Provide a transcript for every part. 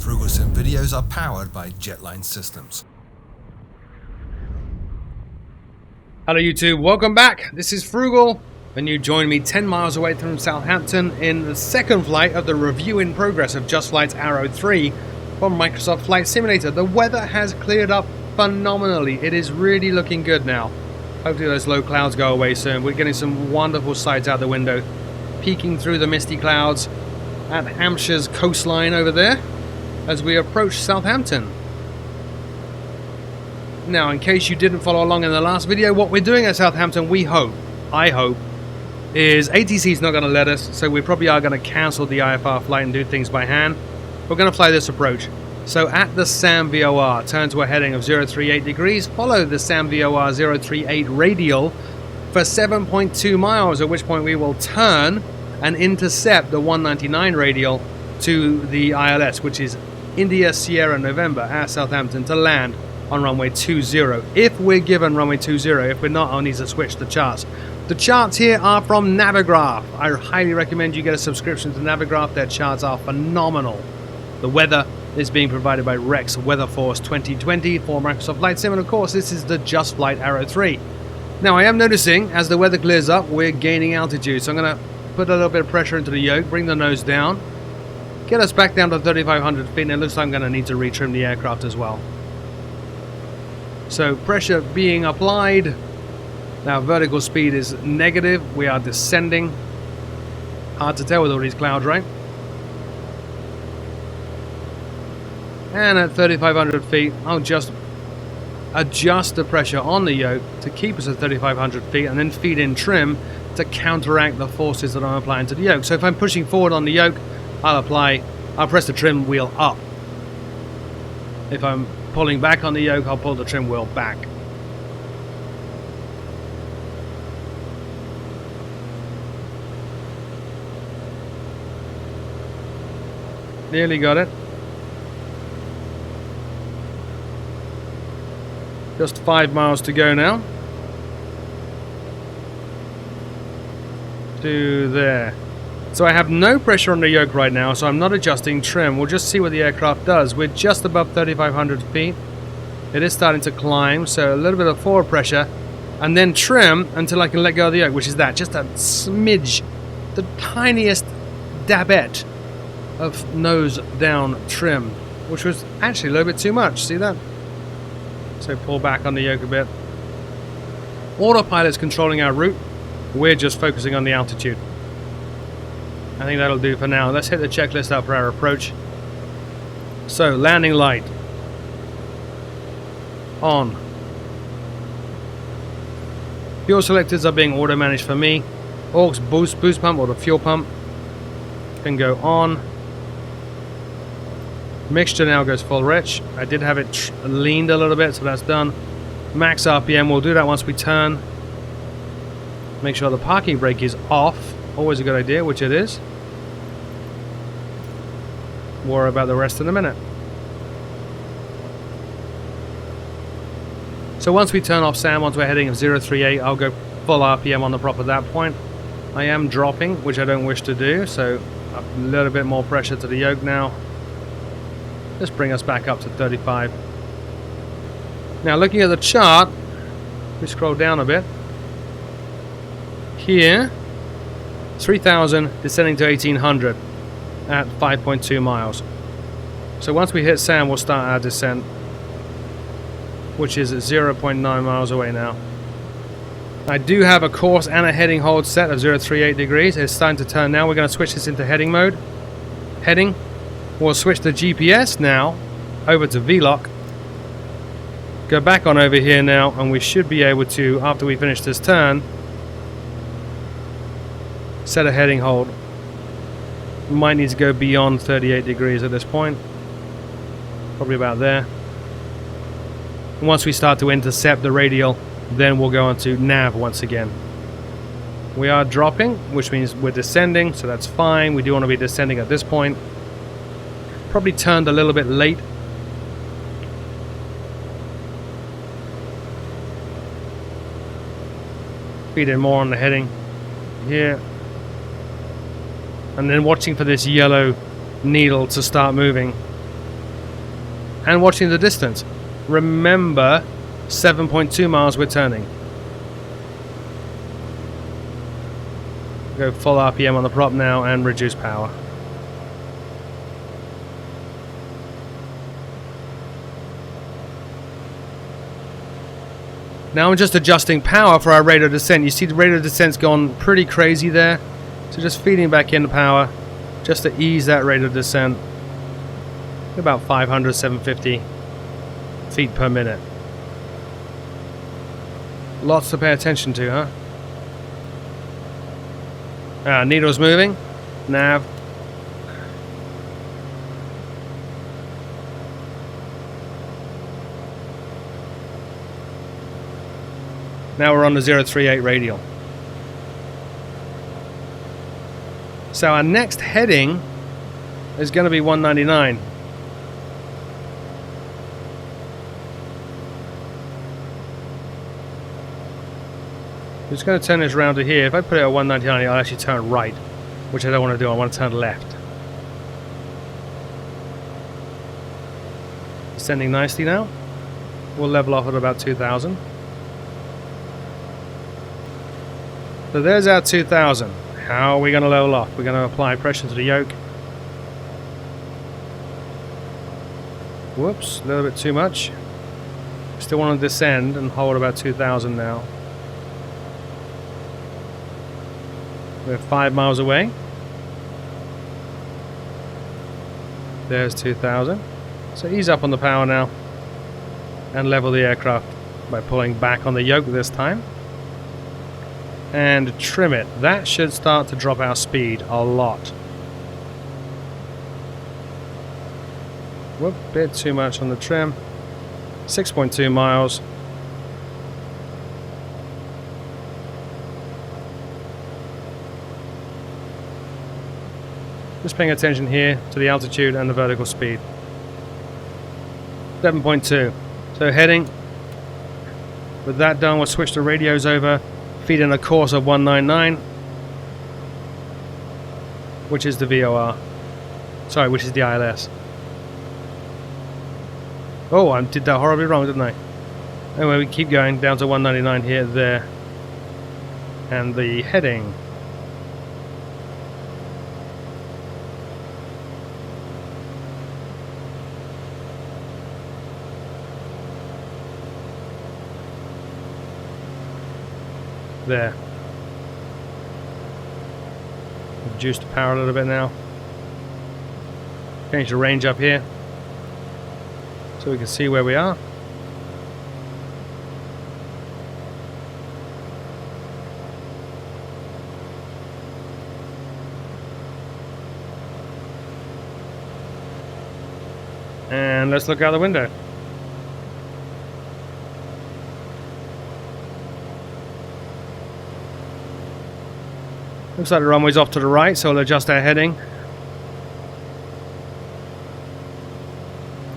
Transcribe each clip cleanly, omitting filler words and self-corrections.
Frugal Sim videos are powered by Jetline Systems. Hello YouTube, welcome back. This is Frugal, and you join me 10 miles away from Southampton in the second flight of the review in progress of Just Flight's Arrow 3 from Microsoft Flight Simulator. The weather has cleared up phenomenally. It is really looking good now. Hopefully those low clouds go away soon. We're getting some wonderful sights out the window, peeking through the misty clouds at Hampshire's coastline over there as we approach Southampton. Now, in case you didn't follow along in the last video, what we're doing at Southampton, I hope, is ATC's not going to let us, so we probably are going to cancel the IFR flight and do things by hand. We're going to fly this approach. So at the SAM VOR, turn to a heading of 038 degrees, follow the SAM VOR 038 radial for 7.2 miles, at which point we will turn and intercept the 199 radial to the ILS, which is India Sierra November at Southampton, to land on runway 20. If we're given runway 20, if we're not, I'll need to switch the charts. The charts here are from Navigraph. I highly recommend you get a subscription to Navigraph. Their charts are phenomenal. The weather is being provided by Rex Weather Force 2020 for Microsoft Flight Sim, and of course this is the Just Flight Arrow 3. Now I am noticing as the weather clears up, we're gaining altitude, so I'm going to put a little bit of pressure into the yoke, bring the nose down, get us back down to 3,500 feet, and it looks like I'm going to need to retrim the aircraft as well. So pressure being applied. Now vertical speed is negative. We are descending. Hard to tell with all these clouds, right? And at 3,500 feet, I'll just adjust the pressure on the yoke to keep us at 3,500 feet and then feed in trim to counteract the forces that I'm applying to the yoke. So if I'm pushing forward on the yoke, I'll press the trim wheel up. If I'm pulling back on the yoke, I'll pull the trim wheel back. Nearly got it. Just 5 miles to go now. To there. So I have no pressure on the yoke right now, so I'm not adjusting trim. We'll just see what the aircraft does. We're just above 3,500 feet. It is starting to climb, so a little bit of forward pressure. And then trim until I can let go of the yoke, which is that. Just a smidge, the tiniest dabbette of nose down trim, which was actually a little bit too much. See that? So pull back on the yoke a bit. Autopilot's controlling our route. We're just focusing on the altitude. I think that'll do for now. Let's hit the checklist up for our approach. So, landing light. On. Fuel selectors are being auto-managed for me. Aux boost pump, or the fuel pump, can go on. Mixture now goes full rich. I did have it leaned a little bit, so that's done. Max RPM, we'll do that once we turn. Make sure the parking brake is off. Always a good idea, which it is. Worry about the rest in a minute. So once we turn off SAM onto a heading of 038, I'll go full RPM on the prop at that point. I am dropping, which I don't wish to do, so a little bit more pressure to the yoke now. Just bring us back up to 35. Now looking at the chart, we scroll down a bit. Here, 3,000 descending to 1,800 at 5.2 miles. So once we hit SAM, we'll start our descent, which is at 0.9 miles away now. I do have a course and a heading hold set of 038 degrees. It's starting to turn now. We're going to switch this into heading mode. Heading. We'll switch the GPS now over to VLOC. Go back on over here now, and we should be able to, after we finish this turn, set a heading hold. We might need to go beyond 38 degrees at this point. Probably about there. And once we start to intercept the radial, then we'll go on to nav once again. We are dropping, which means we're descending, so that's fine. We do want to be descending at this point. Probably turned a little bit late. Feed in more on the heading here. And then watching for this yellow needle to start moving. and watching the distance. Remember, 7.2 miles we're turning. Go full RPM on the prop now and reduce power. Now I'm just adjusting power for our rate of descent. You see the rate of descent's gone pretty crazy there. So just feeding back in the power just to ease that rate of descent. About 500, 750 feet per minute. Lots to pay attention to, huh? Needle's moving. Nav. Now we're on the 038 radial. So our next heading is going to be 199. I'm just going to turn this around to here. If I put it at 199, I'll actually turn right, which I don't want to do. I want to turn left. Descending nicely now. We'll level off at about 2,000. So there's our 2,000. How are we going to level off? We're going to apply pressure to the yoke. Whoops, a little bit too much. Still want to descend and hold about 2,000 now. We're 5 miles away. There's 2,000. So ease up on the power now and level the aircraft by pulling back on the yoke this time. And trim it. That should start to drop our speed a lot. Whoop, bit too much on the trim. 6.2 miles. Just paying attention here to the altitude and the vertical speed. 7.2. So heading. With that done, we'll switch the radios over. Feed in a course of 199, which is the VOR. Sorry, which is the ILS. Oh, I did that horribly wrong, didn't I? Anyway, we keep going down to 199 here, there. And the heading. There. Reduce the power a little bit now. Change the range up here so we can see where we are. And let's look out the window. Looks like the runway's off to the right, so we'll adjust our heading.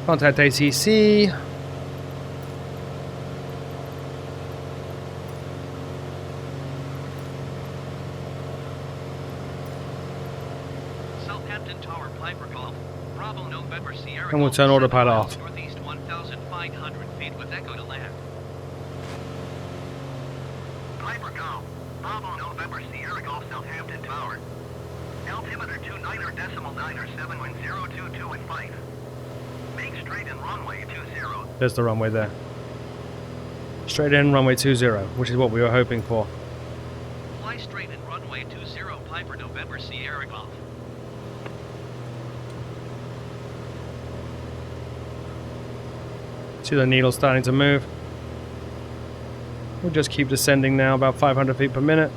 Contact ATC. Southampton Tower, Piper Golf. Bravo November Sierra. And we'll turn autopilot off. Northeast 1,500 feet with echo to land. Piper Golf. Bravo November Sierra Golf, Southampton Tower. Altimeter 29.907 when 022 at 5. Make straight in runway 20. There's the runway there. Straight in runway 20, which is what we were hoping for. Fly straight in runway 20, Piper November Sierra Golf. See the needle starting to move. We'll just keep descending now, about 500 feet per minute.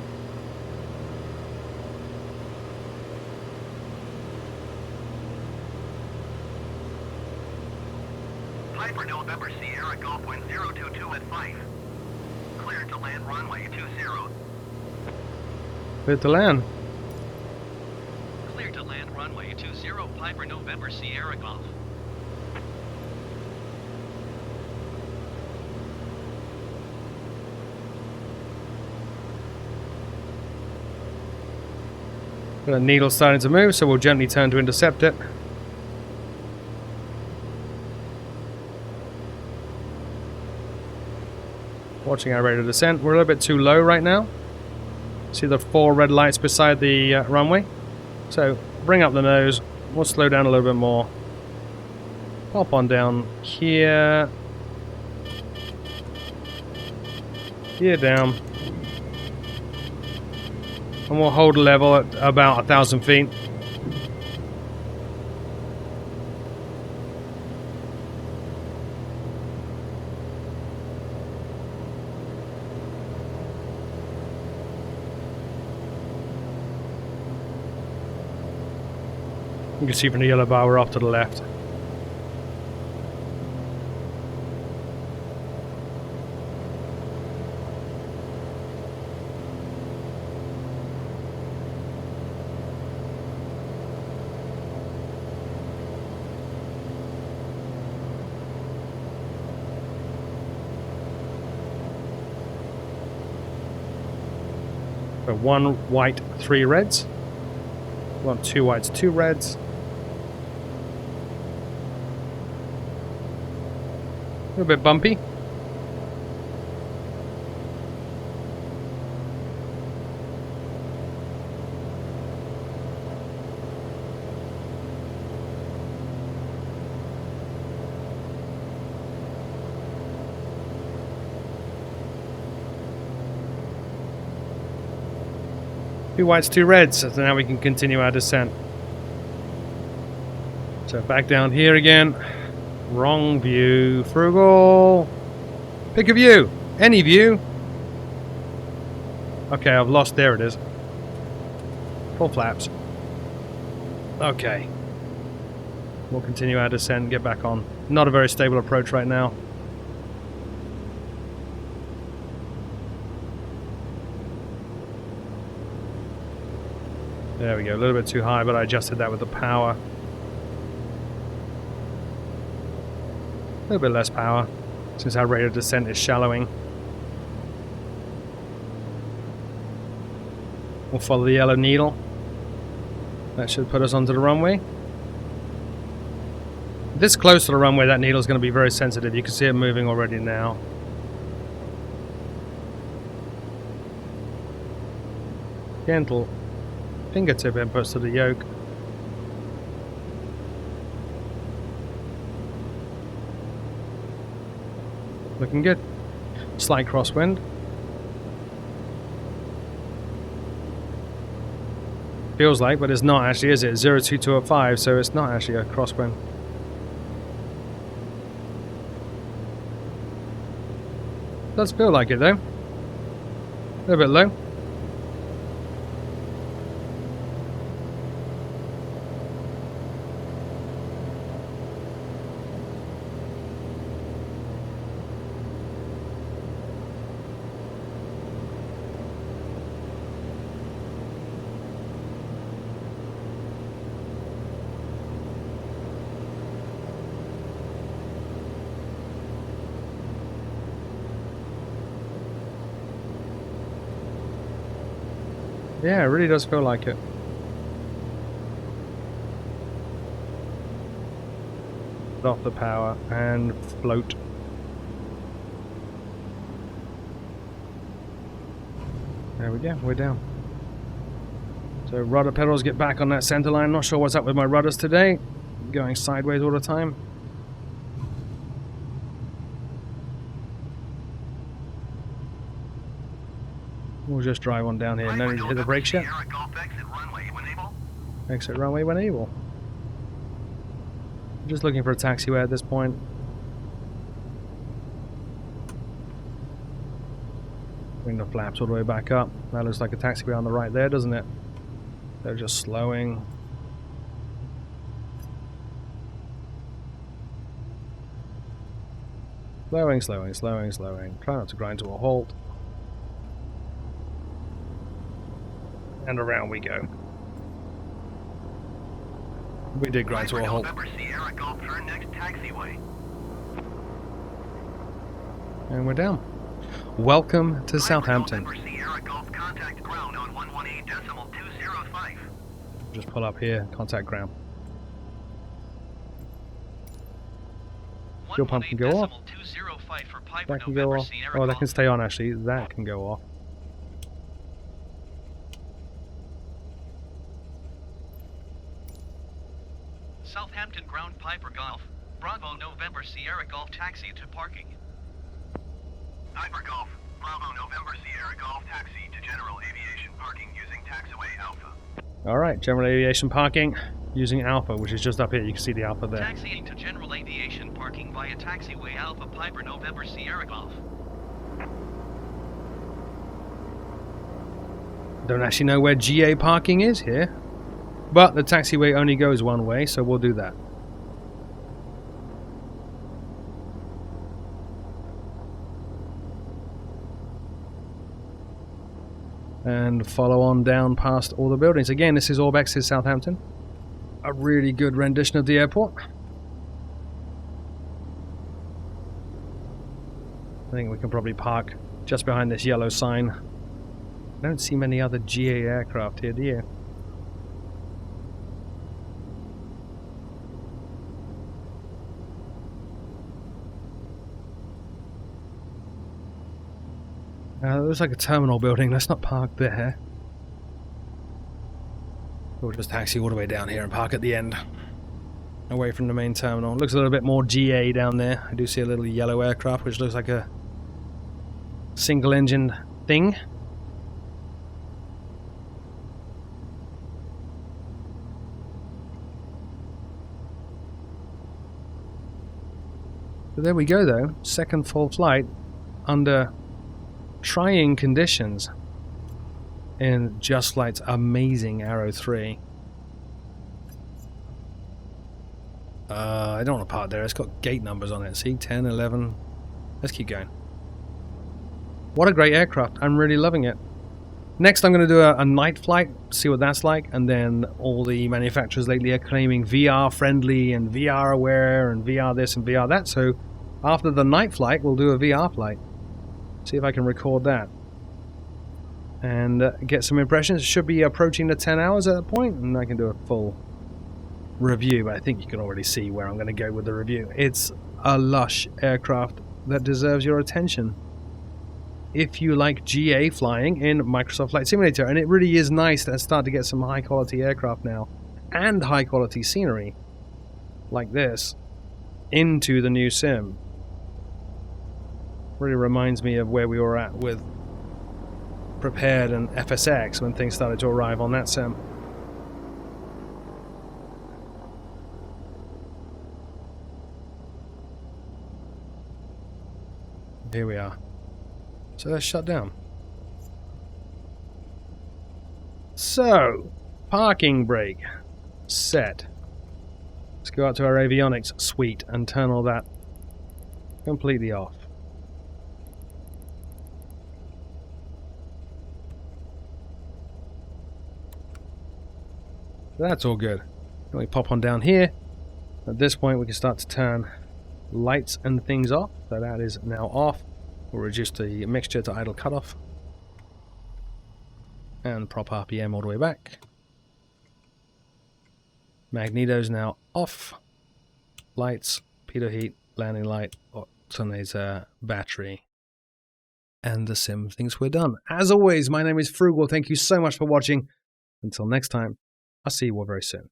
Piper November Sierra Golf wind 022 at 5. Cleared to land runway 20. Cleared to land. Cleared to land runway 20, Piper November Sierra Golf. The needle's starting to move, so we'll gently turn to intercept it. Watching our rate of descent. We're a little bit too low right now. See the 4 red lights beside the runway? So, bring up the nose. We'll slow down a little bit more. Pop on down here. Gear down. And we'll hold level at about 1,000 feet. You can see from the yellow bar we're off to the left. So 1 white, 3 reds. 1, 2 whites, 2 reds. A little bit bumpy. Two whites, 2 reds, so now we can continue our descent. So back down here again. Wrong view. Frugal. Pick a view. Any view. Okay, I've lost. There it is. Full flaps. Okay. We'll continue our descent and get back on. Not a very stable approach right now. There we go. A little bit too high, but I adjusted that with the power. A little bit less power, since our rate of descent is shallowing. We'll follow the yellow needle. That should put us onto the runway. This close to the runway, that needle is going to be very sensitive. You can see it moving already now. Gentle fingertip inputs to the yoke. Looking good. Slight crosswind. Feels like, but it's not actually, is it? 02205, so it's not actually a crosswind. Does feel like it though. A little bit low. Yeah, it really does feel like it. Put off the power and float. There we go, we're down. So rudder pedals get back on that center line. Not sure what's up with my rudders today. Going sideways all the time. We'll just drive on down here. No need to hit the brakes yet. Exit runway when able. Just looking for a taxiway at this point. Bring the flaps all the way back up. That looks like a taxiway on the right there, doesn't it? They're just slowing. Slowing, slowing, slowing, slowing. Try not to grind to a halt. And around we go. We did grind to a halt. And we're down. Welcome to Southampton. Just pull up here, contact ground. Fuel pump can go off. That can go off. Oh, that can stay on actually. That can go off. Southampton ground Piper Golf. Bravo November Sierra Golf taxi to parking. Piper Golf. Bravo November Sierra Golf taxi to general aviation parking using taxiway Alpha. Alright, general aviation parking using Alpha, which is just up here. You can see the Alpha there. Taxiing to general aviation parking via taxiway Alpha Piper November Sierra Golf. Don't actually know where GA parking is here, but the taxiway only goes one way, so we'll do that. And follow on down past all the buildings. Again, this is Orbex's Southampton. A really good rendition of the airport. I think we can probably park just behind this yellow sign. I don't see many other GA aircraft here, do you? It looks like a terminal building. Let's not park there. We'll just taxi all the way down here and park at the end, away from the main terminal. Looks a little bit more GA down there. I do see a little yellow aircraft, which looks like a single-engine thing. So there we go, though. Second full flight under trying conditions in Just Flight's amazing Arrow 3. I don't want to park there. It's got gate numbers on it. See, 10, 11. Let's keep going. What a great aircraft. I'm really loving it. Next, I'm going to do a night flight, see what that's like, and then all the manufacturers lately are claiming VR friendly and VR aware and VR this and VR that. So after the night flight, we'll do a VR flight. See if I can record that and get some impressions. It should be approaching the 10 hours at that point, and I can do a full review, but I think you can already see where I'm going to go with the review. It's a lush aircraft that deserves your attention if you like GA flying in Microsoft Flight Simulator, and it really is nice to start to get some high quality aircraft now and high quality scenery like this into the new sim. Really reminds me of where we were at with Prepared and FSX when things started to arrive on that sim. Here we are. So let's shut down. So, parking brake set. Let's go out to our avionics suite and turn all that completely off. That's all good. Then we pop on down here. At this point we can start to turn lights and things off. So that is now off. We'll reduce the mixture to idle cutoff. And prop RPM all the way back. Magneto's now off. Lights, pitot heat, landing light, alternator, battery. And the sim thinks we're done. As always, my name is Frugal. Thank you so much for watching. Until next time. I'll see you all very soon.